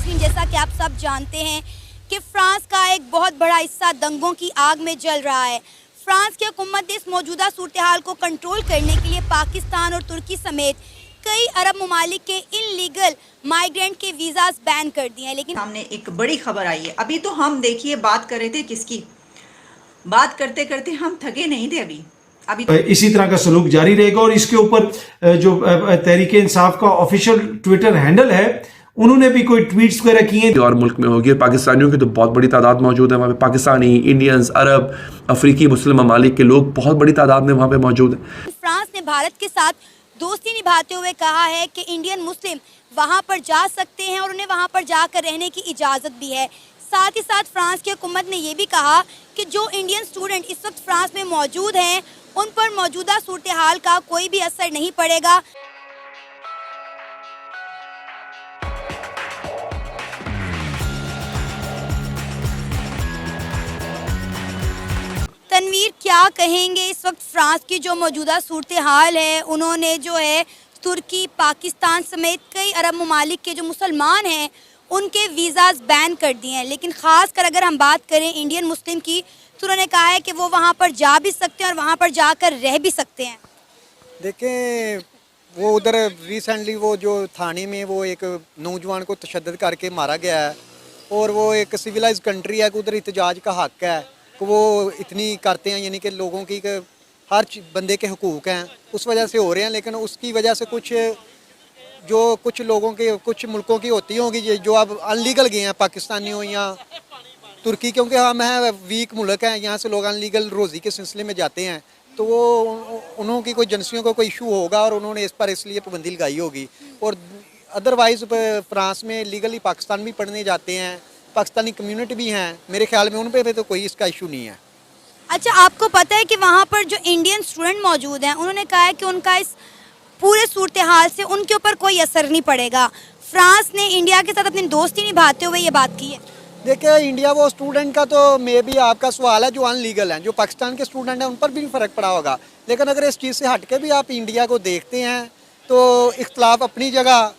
नाज़रीन, जैसा कि आप सब जानते हैं कि फ्रांस का एक बहुत बड़ा हिस्सा दंगों की आग में जल रहा है। फ्रांस की हुकूमत ने इस मौजूदा सूरत हाल को कंट्रोल करने के लिए पाकिस्तान और तुर्की समेत कई अरब ममालिक के इनलीगल माइग्रेंट के वीज़ाज बैन कर दिए हैं। लेकिन सामने एक बड़ी खबर आई है। अभी तो हम देखिए बात कर रहे थे किसकी, बात करते करते हम थके नहीं थे। अभी इसी तरह का सलूक जारी रहेगा और इसके ऊपर जो तहरीक इंसाफ का ऑफिशियल ट्विटर हैंडल है, उन्होंने भी कोई ट्वीट्स वगैरह किए हैं। और मुल्क में होगी, पाकिस्तानियों की तो बहुत बड़ी तादाद मौजूद है वहाँ पे। पाकिस्तानी, इंडियंस, अरब, अफ्रीकी, मुस्लिम ममालिक के लोग बहुत बड़ी तादाद में वहाँ पे मौजूद हैं। फ्रांस ने भारत के साथ दोस्ती निभाते हुए कहा है कि इंडियन मुस्लिम वहां पर जा सकते हैं और उन्हें वहां पर जाकर रहने की इजाज़त भी है। साथ ही साथ फ्रांस की हुकूमत ने यह भी कहा कि जो इंडियन स्टूडेंट इस वक्त फ्रांस में मौजूद हैं, उन पर मौजूदा सूरत हाल का कोई भी असर नहीं पड़ेगा। तनवीर, क्या कहेंगे इस वक्त फ्रांस की जो मौजूदा सूरत हाल है? उन्होंने जो है तुर्की, पाकिस्तान समेत कई अरब ममालिक के जो मुसलमान हैं उनके वीज़ाज बैन कर दिए हैं। लेकिन ख़ास कर अगर हम बात करें इंडियन मुस्लिम की, तो उन्होंने कहा है कि वो वहाँ पर जा भी सकते हैं और वहाँ पर जाकर रह भी सकते हैं। देखें, वो उधर रिसेंटली वो जो थाने में वो एक नौजवान को तशद्दुद करके मारा गया है, और वो एक सिविलाइज कंट्री है कि उधर एहतजाज का हक है कि वो इतनी करते हैं, यानी कि लोगों की हर बंदे के हुकूक हैं, उस वजह से हो रहे हैं। लेकिन उसकी वजह से कुछ लोगों के, कुछ मुल्कों की होती होंगी जो अब अनलीगल गए हैं, पाकिस्तानी हो या तुर्की, क्योंकि हम हैं वीक मुल्क हैं, यहाँ से लोग अनलीगल रोज़ी के सिलसिले में जाते हैं, तो वो उन्हों की कोई एजेंसियों को कोई इशू होगा और उन्होंने इस पर इसलिए पाबंदी लगाई होगी। और अदरवाइज़ फ्रांस में लीगली पाकिस्तान भी पढ़ने जाते हैं, पाकिस्तानी कम्युनिटी भी हैं, मेरे ख्याल में उन पर तो कोई इसका इशू नहीं है। अच्छा, आपको पता है कि वहाँ पर जो इंडियन स्टूडेंट मौजूद हैं, उन्होंने कहा है कि उनका इस पूरे सूरत हाल से उनके ऊपर कोई असर नहीं पड़ेगा। फ्रांस ने इंडिया के साथ अपनी दोस्ती निभाते हुए ये बात की है। देखिए, इंडिया वो स्टूडेंट का तो मे भी आपका सवाल है जो अनलीगल हैं, जो पाकिस्तान के स्टूडेंट हैं उन पर भी फ़र्क पड़ा होगा। लेकिन अगर इस चीज़ से हट के भी आप इंडिया को देखते हैं तो इख्तलाफ अपनी जगह।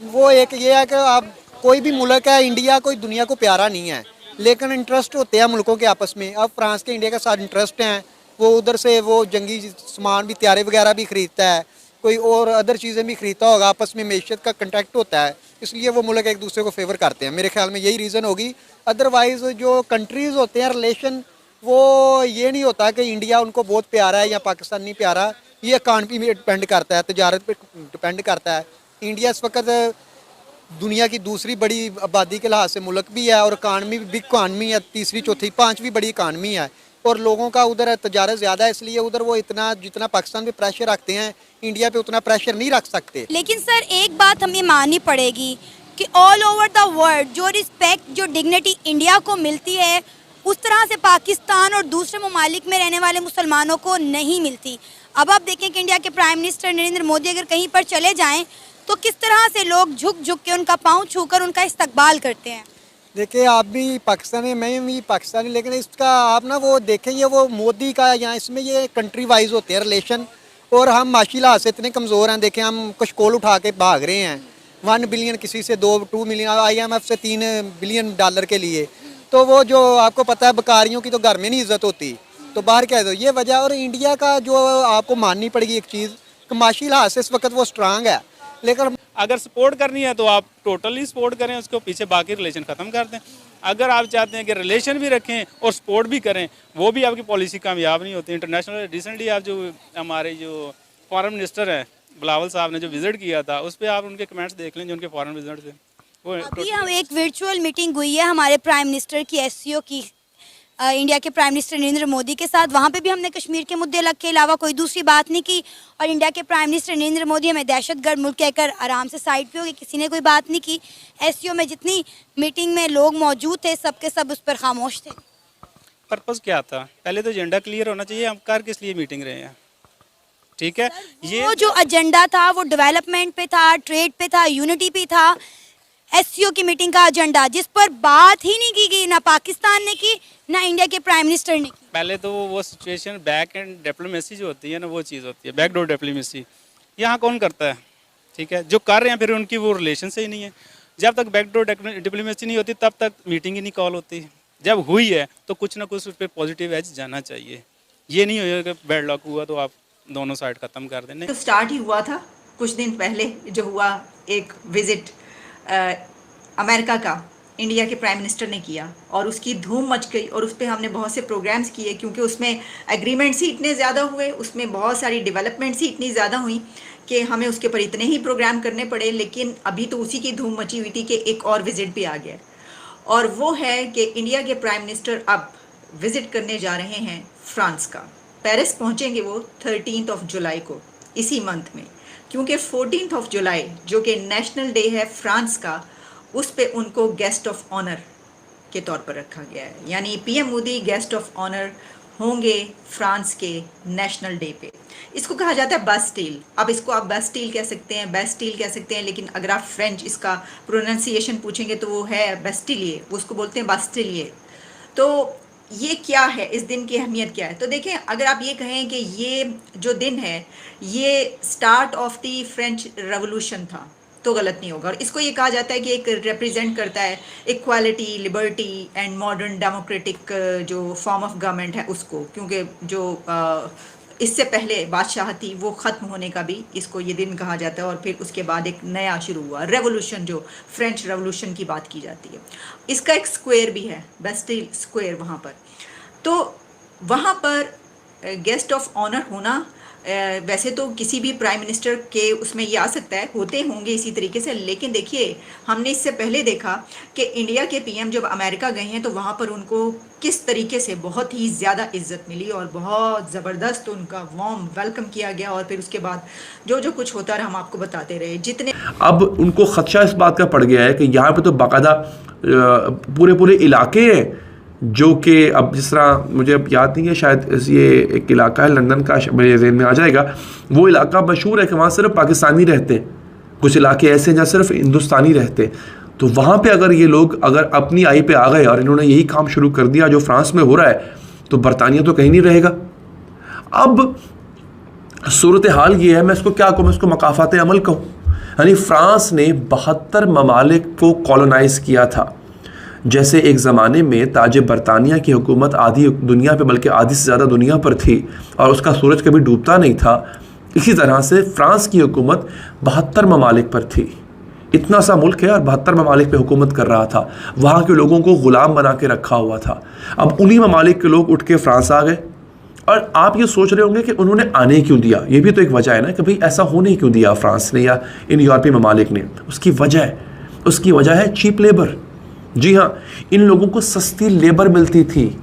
वो एक ये है कि आप कोई भी मुल्क है, इंडिया कोई दुनिया को प्यारा नहीं है, लेकिन इंटरेस्ट होते हैं मुल्कों के आपस में। अब फ्रांस के इंडिया के साथ इंटरेस्ट हैं, वो उधर से वो जंगी सामान भी, तैयारे वगैरह भी ख़रीदता है, कोई और अदर चीज़ें भी ख़रीदता होगा, आपस में मैशियत का कंटेक्ट होता है, इसलिए वो मुल्क एक दूसरे को फेवर करते हैं। मेरे ख्याल में यही रीज़न होगी। अदरवाइज़ जो कंट्रीज़ होते हैं रिलेशन, वो ये नहीं होता कि इंडिया उनको बहुत प्यारा है या पाकिस्तान नहीं प्यारा, ये इकानमी पे डिपेंड करता है, तजारत पे डिपेंड करता है। इंडिया इस वक्त दुनिया की दूसरी बड़ी आबादी के लिहाज से मुल्क भी है और इकानमी बिग इकानमी है, तीसरी, चौथी, पाँचवीं बड़ी इकानमी है, और लोगों का उधर तजारत ज़्यादा है, इसलिए उधर वो इतना जितना पाकिस्तान पे प्रेशर रखते हैं, इंडिया पे उतना प्रेशर नहीं रख सकते। लेकिन सर, एक बात हमें माननी पड़ेगी कि ऑल ओवर द वर्ल्ड जो रिस्पेक्ट, जो डिग्निटी इंडिया को मिलती है, उस तरह से पाकिस्तान और दूसरे ममालिक में रहने वाले मुसलमानों को नहीं मिलती। अब आप देखें कि इंडिया के प्राइम मिनिस्टर नरेंद्र मोदी अगर कहीं पर चले जाएं तो किस तरह से लोग झुक झुक के उनका पाँव छूकर उनका इस्तकबाल करते हैं। देखिए, आप भी पाकिस्तानी, मैं भी पाकिस्तानी, लेकिन इसका आप ना वो देखें, ये वो मोदी का या इसमें ये कंट्री वाइज होते हैं रिलेशन, और हम माशी लिहाज से इतने कमज़ोर हैं। देखें, हम कशकोल उठा के भाग रहे हैं 1 बिलियन, किसी से 2 मिलियन, IMF से 3 बिलियन डॉलर के लिए। तो वो जो आपको पता है, बकारियों की तो घर में नहीं इज्जत होती, तो बाहर क्या है, ये वजह। और इंडिया का जो आपको माननी पड़ेगी एक चीज़, माशी लिहाज से इस वक्त वो स्ट्रांग है, लेकिन अगर सपोर्ट करनी है तो आप टोटली सपोर्ट करें उसको, पीछे बाकी रिलेशन ख़त्म कर दें। अगर आप चाहते हैं कि रिलेशन भी रखें और सपोर्ट भी करें, वो भी आपकी पॉलिसी कामयाब नहीं होती। इंटरनेशनल रिसेंटली आप जो हमारे जो फॉरेन मिनिस्टर हैं बिलावल साहब ने जो विज़िट किया था, उस पर आप उनके कमेंट्स देख लें जो उनके फॉरेन विजिट थे। वो अभी हम एक वर्चुअल मीटिंग हुई है हमारे प्राइम मिनिस्टर की, SCO की, इंडिया के प्राइम मिनिस्टर नरेंद्र मोदी के साथ। वहाँ पे भी हमने कश्मीर के मुद्दे के अलावा कोई दूसरी बात नहीं की, और इंडिया के प्राइम मिनिस्टर नरेंद्र मोदी हमें दहशतगर्द मुल्क कहकर आराम से साइड पे हो गए, किसी ने कोई बात नहीं की। SCO में जितनी मीटिंग में लोग मौजूद थे, सबके सब उस पर खामोश थे। पर्पज़ क्या था? पहले तो एजेंडा क्लियर होना चाहिए, हम कर किस लिए मीटिंग रहे हैं, ठीक है? ये वो जो एजेंडा था वो डेवलपमेंट पे था, ट्रेड पे था, यूनिटी पे था। SCO की मीटिंग का एजेंडा जिस पर बात ही नहीं की गई, ना पाकिस्तान ने की, ना इंडिया के प्राइम मिनिस्टर ने की। पहले तो वो सिचुएशन बैक एंड डिप्लोमेसी जो होती है ना, वो चीज़ होती है बैकडोर डिप्लोमेसी। यहाँ कौन करता है? ठीक है, जो कर रहे हैं फिर उनकी वो रिलेशन से ही नहीं है। जब तक बैकडोर डिप्लोमेसी नहीं होती तब तक मीटिंग ही नहीं कॉल होती। जब हुई है तो कुछ ना कुछ उस पर पॉजिटिव एज जाना चाहिए। ये नहीं होगा कि बैड लक हुआ तो आप दोनों साइड ख़त्म कर दें। तो स्टार्ट ही हुआ था कुछ दिन पहले जो हुआ, एक विजिट अमेरिका का इंडिया के प्राइम मिनिस्टर ने किया और उसकी धूम मच गई और उस पर हमने बहुत से प्रोग्राम्स किए क्योंकि उसमें एग्रीमेंट्स ही इतने ज़्यादा हुए, उसमें बहुत सारी डेवलपमेंट्स ही इतनी ज़्यादा हुई कि हमें उसके ऊपर इतने ही प्रोग्राम करने पड़े। लेकिन अभी तो उसी की धूम मची हुई थी कि एक और विज़िट भी आ गया और वो है कि इंडिया के प्राइम मिनिस्टर अब विज़िट करने जा रहे हैं फ्रांस का। पेरिस पहुँचेंगे वो 13 जुलाई को, इसी मंथ में, क्योंकि 14 जुलाई जो कि नेशनल डे है फ्रांस का, उस पे उनको गेस्ट ऑफ ऑनर के तौर पर रखा गया है। यानी PM Modi guest of honour होंगे फ्रांस के नेशनल डे पे। इसको कहा जाता है बास्टील। अब इसको आप बास्टील कह सकते हैं, बेस्टील कह सकते हैं, लेकिन अगर आप फ्रेंच इसका प्रोनाउंसिएशन पूछेंगे तो वो है बेस्टिलिए, उसको बोलते हैं बास्टिलिए। तो ये क्या है, इस दिन की अहमियत क्या है? तो देखें, अगर आप ये कहें कि ये जो दिन है ये start of the French revolution था तो गलत नहीं होगा। और इसको ये कहा जाता है कि एक रिप्रेजेंट करता है equality, liberty and modern democratic जो फॉर्म ऑफ गवर्नमेंट है उसको, क्योंकि जो इससे पहले बादशाह थी वो ख़त्म होने का भी इसको ये दिन कहा जाता है और फिर उसके बाद एक नया शुरू हुआ रेवोल्यूशन, जो फ्रेंच रेवोल्यूशन की बात की जाती है। इसका एक स्क्वायर भी है, बेस्टिल स्क्वायर वहाँ पर। तो वहाँ पर गेस्ट ऑफ ऑनर होना वैसे तो किसी भी प्राइम मिनिस्टर के उसमें ये आ सकता है, होते होंगे इसी तरीके से, लेकिन देखिए हमने इससे पहले देखा कि इंडिया के पीएम जब अमेरिका गए हैं तो वहाँ पर उनको किस तरीके से बहुत ही ज़्यादा इज्जत मिली और बहुत ज़बरदस्त उनका वार्म वेलकम किया गया। और फिर उसके बाद जो जो कुछ होता रहा हम आपको बताते रहे। जितने अब उनको खदशा इस बात का पड़ गया है कि यहाँ पे तो बाकायदा पूरे इलाके हैं जो कि अब जिस तरह मुझे अब याद नहीं है, शायद ये एक इलाका है लंदन का, मेरे ज़हन में आ जाएगा, वो इलाका मशहूर है कि वहाँ सिर्फ पाकिस्तानी रहते हैं। कुछ इलाके ऐसे हैं जहाँ सिर्फ हिंदुस्तानी रहते हैं। तो वहाँ पे अगर ये लोग अगर अपनी आई पे आ गए और इन्होंने यही काम शुरू कर दिया जो फ्रांस में हो रहा है, तो बरतानिया तो कहीं नहीं रहेगा। अब सूरत हाल ये है, मैं इसको क्या कहूँ, मैं इसको मकाफात अमल कहूँ। यानी फ्रांस ने 72 ममालिक को कॉलोनाइज़ किया था। जैसे एक ज़माने में ताज बरतानिया की हुकूमत आधी दुनिया पे, बल्कि आधी से ज़्यादा दुनिया पर थी और उसका सूरज कभी डूबता नहीं था, इसी तरह से फ्रांस की हुकूमत 72 ममालिक पर थी। इतना सा मुल्क है और 72 ममालिक पे हुकूमत कर रहा था। वहाँ के लोगों को ग़ुलाम बना के रखा हुआ था। अब उन्हीं ममालिक के लोग उठ के फ्रांस आ गए। और आप ये सोच रहे होंगे कि उन्होंने आने क्यों दिया। ये भी तो एक वजह है ना कि भाई ऐसा होने क्यों दिया फ्रांस ने या इन यूरोपीय ममालिक ने। उसकी वजह है चीप लेबर। जी हाँ, इन लोगों को सस्ती लेबर मिलती थी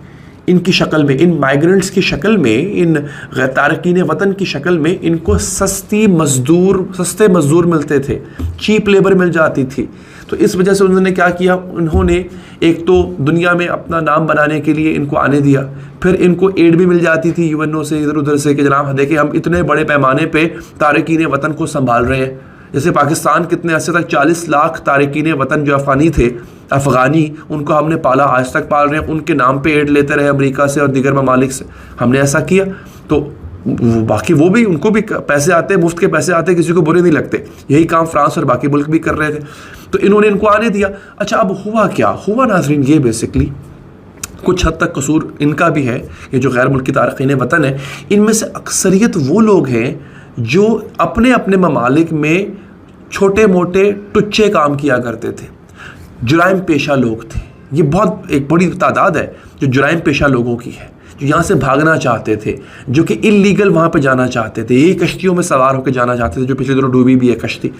इनकी शक्ल में, इन माइग्रेंट्स की शक्ल में, इन तारकीन वतन की शक्ल में इनको सस्ते मज़दूर मिलते थे, चीप लेबर मिल जाती थी। तो इस वजह से उन्होंने क्या किया, उन्होंने एक तो दुनिया में अपना नाम बनाने के लिए इनको आने दिया, फिर इनको एड भी मिल जाती थी यूएनओ से, इधर उधर से कि जनाब देखिए हम इतने बड़े पैमाने पे तारकीन वतन को संभाल रहे हैं। जैसे पाकिस्तान कितने अर्से तक 40 लाख तारकीन वतन जो अफ़गानी उनको हमने पाला, आज तक पाल रहे हैं, उनके नाम पे एड लेते रहे अमेरिका से और दीगर ममालिक से। हमने ऐसा किया तो बाकी वो भी, उनको भी पैसे आते, मुफ्त के पैसे आते, किसी को बुरे नहीं लगते। यही काम फ्रांस और बाकी मुल्क भी कर रहे थे। तो इन्होंने इनको आने दिया। अच्छा, अब हुआ क्या हुआ नाज़रीन, ये बेसिकली कुछ हद तक कसूर इनका भी है। ये जो गैर मुल्की तारकीन वतन है, इनमें से अक्सरियत वो लोग हैं जो अपने अपने ममालिक में छोटे मोटे टुच्चे काम किया करते थे, जुराइम पेशा लोग थे। ये बहुत एक बड़ी तादाद है जो जुराइम पेशा लोगों की है, जो यहाँ से भागना चाहते थे, जो कि इल्लीगल वहाँ पे जाना चाहते थे, ये कश्तियों में सवार होकर जाना चाहते थे, जो पिछले दिनों डूबी भी है कश्ती।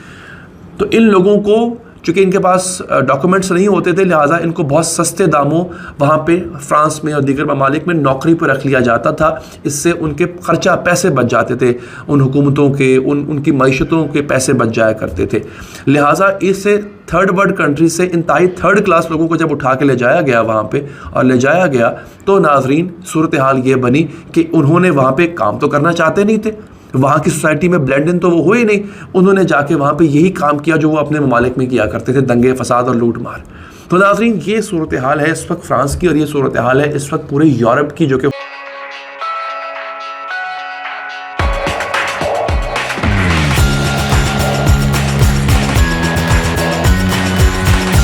तो इन लोगों को, चूँकि इनके पास डॉक्यूमेंट्स नहीं होते थे, लिहाजा इनको बहुत सस्ते दामों वहाँ पे फ्रांस में और दीगर ममालिक में नौकरी पर रख लिया जाता था। इससे उनके खर्चा पैसे बच जाते थे, उन हुकूमतों के, उनकी मईशतों के पैसे बच जाया करते थे। लिहाजा इससे थर्ड वर्ल्ड कंट्री से इंतहाई थर्ड क्लास लोगों को जब उठा के ले जाया गया वहाँ पे और ले जाया गया, तो नाजरीन सूरत हाल ये बनी कि उन्होंने वहाँ पे काम तो करना चाहते नहीं थे, वहाँ की सोसाइटी में ब्लेंड इन तो वो हुए नहीं। उन्होंने जाके वहाँ पे यही काम किया जो वो अपने ममालिक में किया करते थे, दंगे फसाद और लूट मार। तो नाज़रीन ये सूरत हाल है इस वक्त फ्रांस की, और ये सूरत हाल है इस वक्त पूरे यूरोप की, जो कि